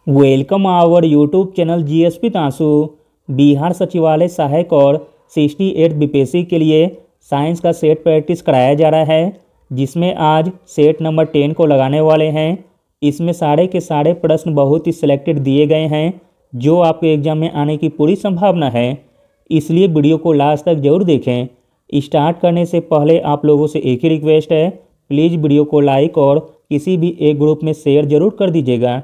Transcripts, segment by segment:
Welcome our YouTube channel GSP तांसु। बिहार सचिवालय सहायक और 68 बीपीएससी के लिए साइंस का सेट प्रैक्टिस कराया जा रहा है, जिसमें आज सेट नंबर 10 को लगाने वाले हैं। इसमें सारे के सारे प्रश्न बहुत ही सिलेक्टेड दिए गए हैं जो आपके एग्जाम में आने की पूरी संभावना है, इसलिए वीडियो को लास्ट तक जरूर देखें। स्टार्ट करने से पहले आप लोगों से एक ही रिक्वेस्ट है, प्लीज़ वीडियो को लाइक और किसी भी एक ग्रुप में शेयर जरूर कर दीजिएगा।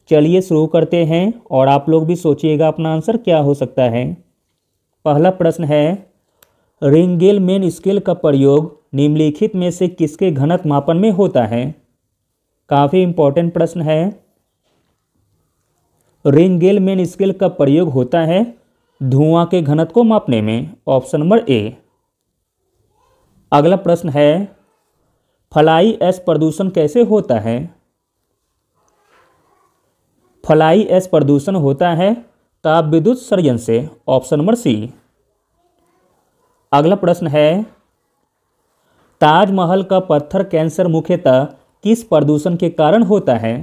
चलिए शुरू करते हैं और आप लोग भी सोचिएगा अपना आंसर क्या हो सकता है। पहला प्रश्न है, रिंगेलमैन स्केल का प्रयोग निम्नलिखित में से किसके घनत्व मापन में होता है? काफ़ी इंपॉर्टेंट प्रश्न है। रिंगेलमैन स्केल का प्रयोग होता है धुआं के घनत्व को मापने में, ऑप्शन नंबर ए। अगला प्रश्न है, फ्लाई ऐश प्रदूषण कैसे होता है? फ्लाई ऐश प्रदूषण होता है ताप विद्युत सर्जन से, ऑप्शन नंबर सी। अगला प्रश्न है, ताजमहल का पत्थर कैंसर मुख्यतः किस प्रदूषण के कारण होता है?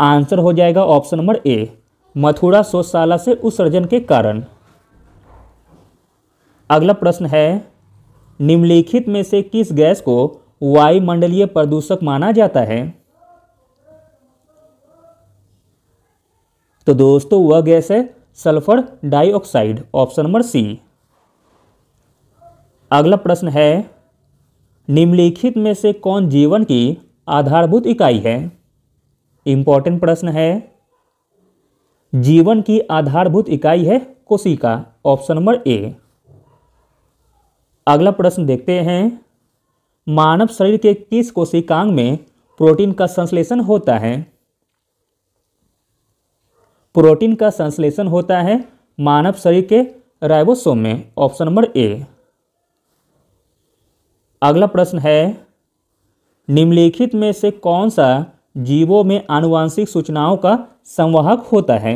आंसर हो जाएगा ऑप्शन नंबर ए, मथुरा शोधशाला से उत्सर्जन के कारण। अगला प्रश्न है, निम्नलिखित में से किस गैस को वायुमंडलीय प्रदूषक माना जाता है? तो दोस्तों वह गैस है sulphur dioxide, option number C. अगला प्रश्न है, निम्नलिखित में से कौन जीवन की आधारभूत इकाई है? इंपॉर्टेंट प्रश्न है। जीवन की आधारभूत इकाई है कोशिका, ऑप्शन नंबर ए। अगला प्रश्न देखते हैं, मानव शरीर के किस कोशिकांग में प्रोटीन का संश्लेषण होता है? प्रोटीन का संश्लेषण होता है मानव शरीर के राइबोसोम में, ऑप्शन नंबर ए। अगला प्रश्न है, निम्नलिखित में से कौन सा जीवों में आनुवांशिक सूचनाओं का संवाहक होता है?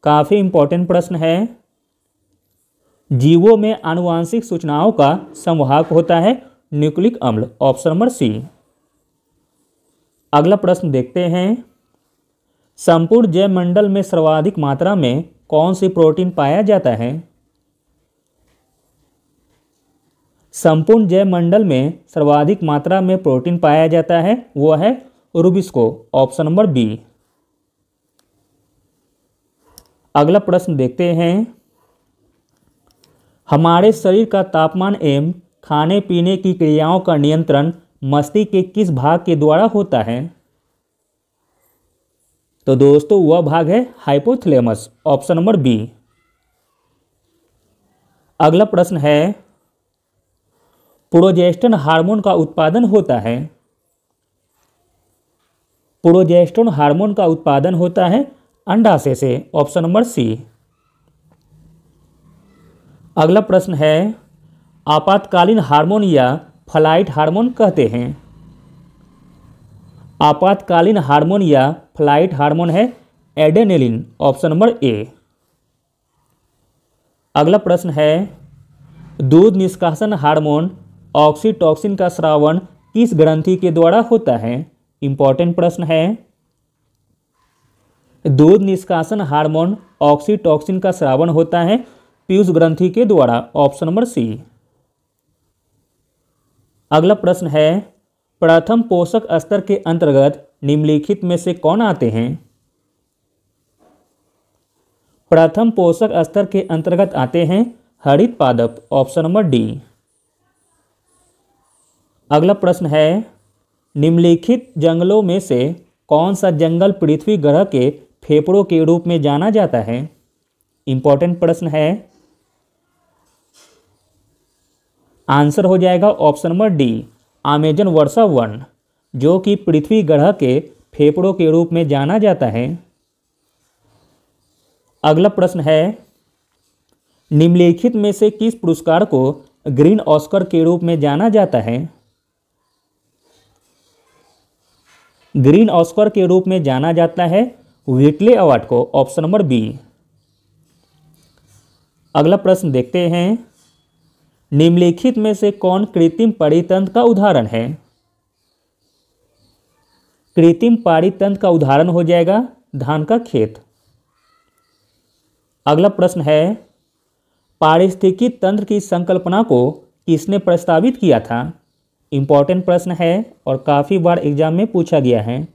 काफ़ी इंपॉर्टेंट प्रश्न है। जीवों में आनुवांशिक सूचनाओं का संवाहक होता है न्यूक्लिक अम्ल, ऑप्शन नंबर सी। अगला प्रश्न देखते हैं, संपूर्ण जैवमंडल में सर्वाधिक मात्रा में कौन सी प्रोटीन पाया जाता है? संपूर्ण जैवमंडल में सर्वाधिक मात्रा में प्रोटीन पाया जाता है वह है रूबिस्को, ऑप्शन नंबर बी। अगला प्रश्न देखते हैं, हमारे शरीर का तापमान एवं खाने पीने की क्रियाओं का नियंत्रण मस्तिष्क के किस भाग के द्वारा होता है? तो दोस्तों वह भाग है हाइपोथैलेमस, ऑप्शन नंबर बी। अगला प्रश्न है, प्रोजेस्टेरोन हार्मोन का उत्पादन होता है? प्रोजेस्टेरोन हार्मोन का उत्पादन होता है अंडाशय से, ऑप्शन नंबर सी। अगला प्रश्न है, आपातकालीन हार्मोन या फ्लाइट हार्मोन कहते हैं? आपातकालीन हार्मोन या फ्लाइट हार्मोन है एड्रेनलिन, ऑप्शन नंबर ए। अगला प्रश्न है, दूध निष्कासन हार्मोन ऑक्सीटोसिन का स्रावन किस ग्रंथि के द्वारा होता है? इंपॉर्टेंट प्रश्न है। दूध निष्कासन हार्मोन ऑक्सीटोसिन का स्रावन होता है पीयूष ग्रंथि के द्वारा, ऑप्शन नंबर सी। अगला प्रश्न है, प्रथम पोषक स्तर के अंतर्गत निम्नलिखित में से कौन आते हैं? प्रथम पोषक स्तर के अंतर्गत आते हैं हरित पादप, ऑप्शन नंबर डी। अगला प्रश्न है, निम्नलिखित जंगलों में से कौन सा जंगल पृथ्वी ग्रह के फेफड़ों के रूप में जाना जाता है? इंपॉर्टेंट प्रश्न है। आंसर हो जाएगा ऑप्शन नंबर डी, अमेजन वर्षा वन, जो कि पृथ्वी ग्रह के फेफड़ों के रूप में जाना जाता है। अगला प्रश्न है, निम्नलिखित में से किस पुरस्कार को ग्रीन ऑस्कर के रूप में जाना जाता है? ग्रीन ऑस्कर के रूप में जाना जाता है व्हिटले अवार्ड को, ऑप्शन नंबर बी। अगला प्रश्न देखते हैं, निम्नलिखित में से कौन कृत्रिम परितंत्र का उदाहरण है? कृत्रिम पाड़ी तंत्र का उदाहरण हो जाएगा धान का खेत। अगला प्रश्न है, पारिस्थितिकी तंत्र की संकल्पना को किसने प्रस्तावित किया था? इंपॉर्टेंट प्रश्न है और काफ़ी बार एग्जाम में पूछा गया है।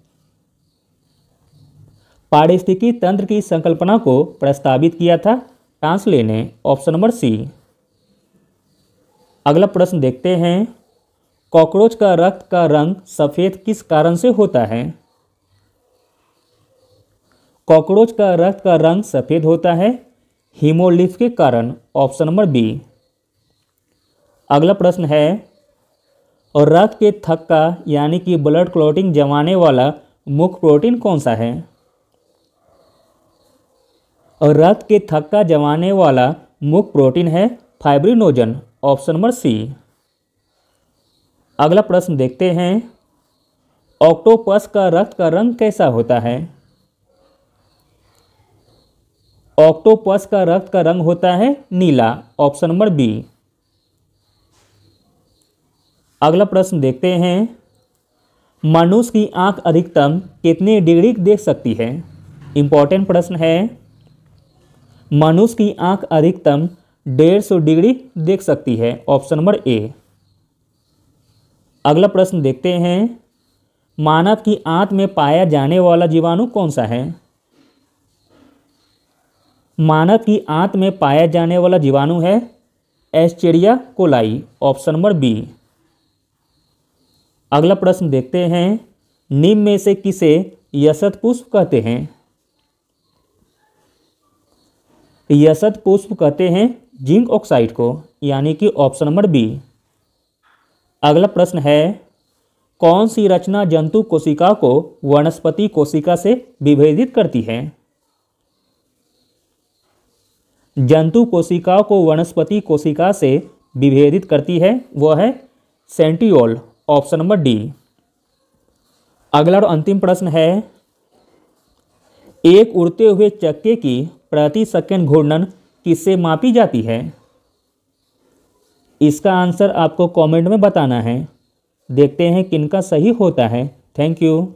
पारिस्थितिकी तंत्र की संकल्पना को प्रस्तावित किया था टांसले ने, ऑप्शन नंबर सी। अगला प्रश्न देखते हैं, कॉकरोच का रक्त का रंग सफ़ेद किस कारण से होता है? कॉकरोच का रक्त का रंग सफ़ेद होता है हीमोलिम्फ के कारण, ऑप्शन नंबर बी। अगला प्रश्न है, और रक्त के थक्का यानी कि ब्लड क्लॉटिंग जमाने वाला मुख्य प्रोटीन कौन सा है? और रक्त के थक्का जमाने वाला मुख्य प्रोटीन है फाइब्रिनोजन, ऑप्शन नंबर सी। अगला प्रश्न देखते हैं, ऑक्टोपस का रक्त का रंग कैसा होता है? ऑक्टोपस का रक्त का रंग होता है नीला, ऑप्शन नंबर बी। अगला प्रश्न देखते हैं, मनुष्य की आंख अधिकतम कितने डिग्री देख सकती है? इंपॉर्टेंट प्रश्न है। मनुष्य की आंख अधिकतम 150 डिग्री देख सकती है, ऑप्शन नंबर ए। अगला प्रश्न देखते हैं, मानव की आंत में पाया जाने वाला जीवाणु कौन सा है? मानव की आंत में पाया जाने वाला जीवाणु है एस्चेरिया कोलाई, ऑप्शन नंबर बी। अगला प्रश्न देखते हैं, निम्न में से किसे यशत पुष्प कहते हैं? यशत पुष्प कहते हैं जिंक ऑक्साइड को, यानी कि ऑप्शन नंबर बी। अगला प्रश्न है, कौन सी रचना जंतु कोशिका को वनस्पति कोशिका से विभेदित करती है? जंतु कोशिकाओं को वनस्पति कोशिका से विभेदित करती है वह है सेंट्रियोल, ऑप्शन नंबर डी। अगला और अंतिम प्रश्न है, एक उड़ते हुए चक्के की प्रति सेकंड घूर्णन किससे मापी जाती है? इसका आंसर आपको कमेंट में बताना है। देखते हैं किनका सही होता है। Thank you.